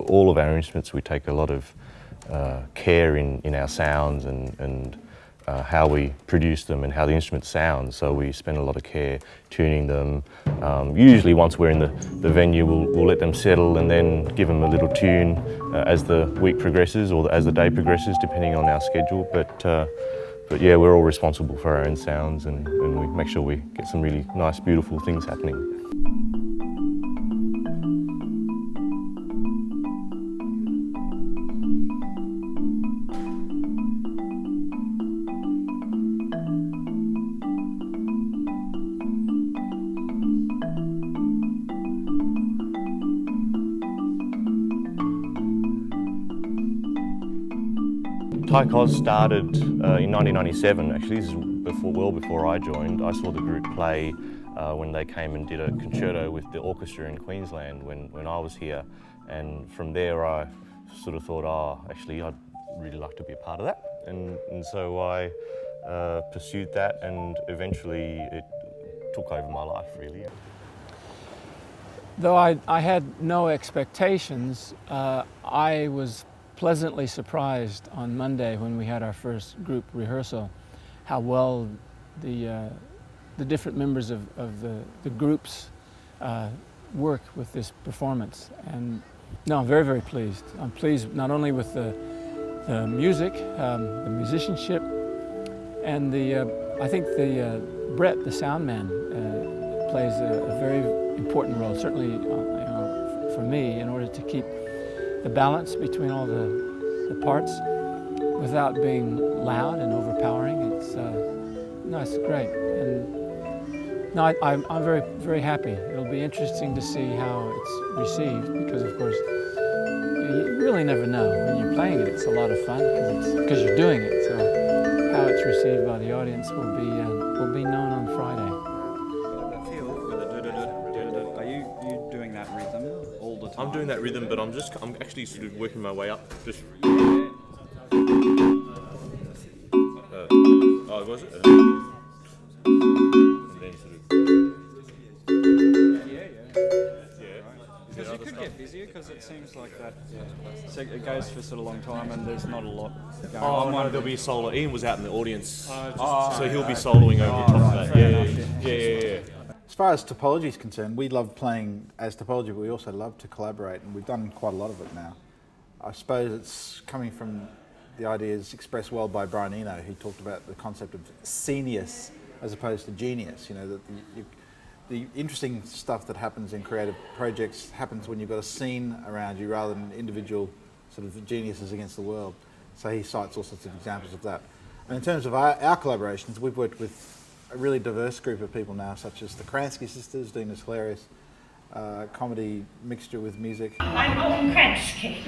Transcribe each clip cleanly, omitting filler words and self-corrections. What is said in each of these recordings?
all of our instruments, we take a lot of care in our sounds and how we produce them and how the instruments sound. So we spend a lot of care tuning them. Usually once we're in the venue, we'll let them settle and then give them a little tune as the week progresses or as the day progresses, depending on our schedule. But yeah, we're all responsible for our own sounds, and we make sure we get some really nice, beautiful things happening. Taikoz started in 1997. Actually, this is well before I joined. I saw the group play when they came and did a concerto with the orchestra in Queensland when I was here, and from there I sort of thought, oh, actually I'd really like to be a part of that, and so I pursued that, and eventually it took over my life, really. Though I had no expectations, I was pleasantly surprised on Monday when we had our first group rehearsal, how well the different members of the groups work with this performance. And no, I'm very, very pleased. I'm pleased not only with the music, the musicianship, and I think Brett, the sound man, plays a very important role, certainly for me, in order to keep the balance between all the parts without being loud and overpowering. It's great, and no, I'm very, very happy. It'll be interesting to see how it's received, because of course you really never know when you're playing it. It's a lot of fun because you're doing it. So how it's received by the audience will be known on Friday. Are you doing that rhythm all the time? I'm doing that rhythm, but I'm actually sort of working my way up. Just. Oh, was it? And then sort of. Yeah. Because you could get busier, because it seems like that. Yeah. So it goes for sort of a long time, and there's not a lot going on. Oh no, there'll be a solo. Ian was out in the audience, so he'll be soloing over the top of that. Yeah. As far as Topolology is concerned, we love playing as Topolology, but we also love to collaborate, and we've done quite a lot of it now. I suppose it's coming from the ideas expressed well by Brian Eno, who talked about the concept of scenius as opposed to genius. You know, that the interesting stuff that happens in creative projects happens when you've got a scene around you rather than individual sort of geniuses against the world. So he cites all sorts of examples of that. And in terms of our collaborations, we've worked with a really diverse group of people now, such as the Kransky sisters doing this hilarious comedy mixture with music. I'm Owen Kransky.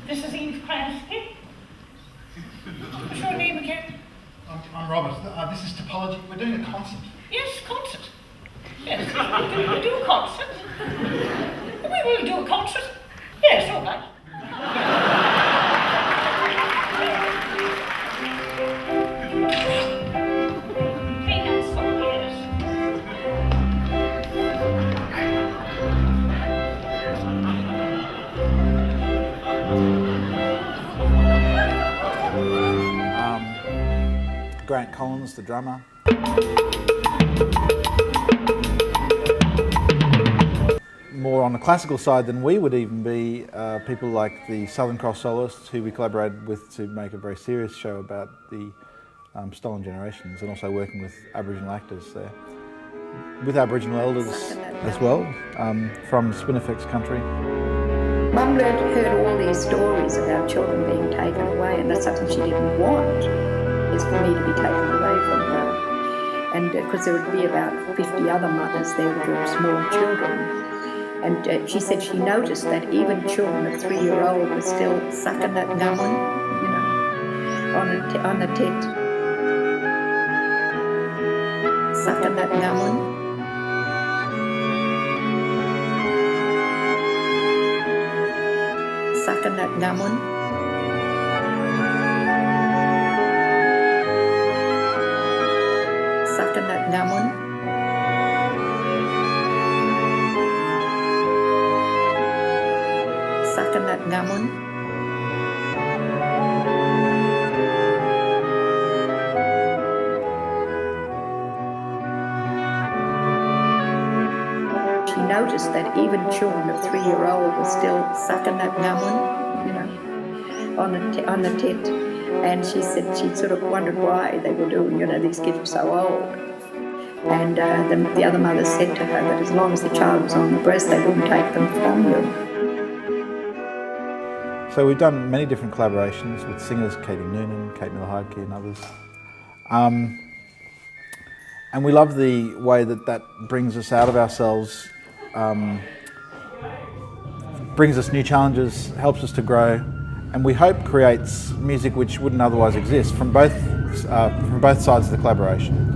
This is Eve Kransky. What's your name again? I'm Robert. This is Topology. We're doing a concert. Yes, concert. Yes, we do a concert. We will do a concert. Yes, all right. Grant Collins, the drummer. More on the classical side than we would even be, people like the Southern Cross soloists, who we collaborated with to make a very serious show about the stolen generations, and also working with Aboriginal actors there. With Aboriginal elders as well, from Spinifex country. Mum heard all these stories about children being taken away, and that's something she didn't want, is for me to be taken away from her. And because there would be about 50 other mothers there with all small children. And she said she noticed that even children of 3-year-old were still sucking that gammon, you know, on the tent. Sucking that gammon. Sucking that gammon. Sucking that gammon. ngamun. She noticed that even children of 3-year-old were still sucking that ngamun, you know, on the tit. And she said she sort of wondered why they were doing, you know, these kids were so old. And the other mother said to her that as long as the child was on the breast, they wouldn't take them from you. So we've done many different collaborations with singers, Katie Noonan, Kate Miller-Heidke and others. And we love the way that brings us out of ourselves, brings us new challenges, helps us to grow, and we hope creates music which wouldn't otherwise exist from both sides of the collaboration.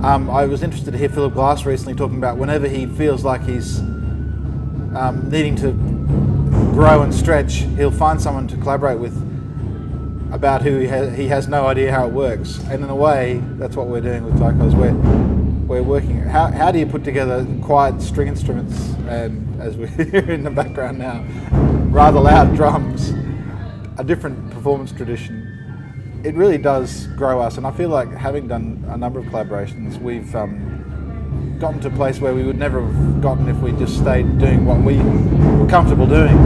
I was interested to hear Philip Glass recently talking about whenever he feels like he's needing to grow and stretch, he'll find someone to collaborate with about who he has no idea how it works. And in a way, that's what we're doing with Taikoz. We're working. How do you put together quiet string instruments and, as we hear in the background now, rather loud drums, a different performance tradition? It really does grow us, and I feel like having done a number of collaborations, we've gotten to a place where we would never have gotten if we just stayed doing what we were comfortable doing.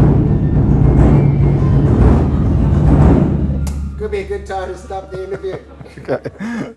Could be a good time to stop the interview. Okay.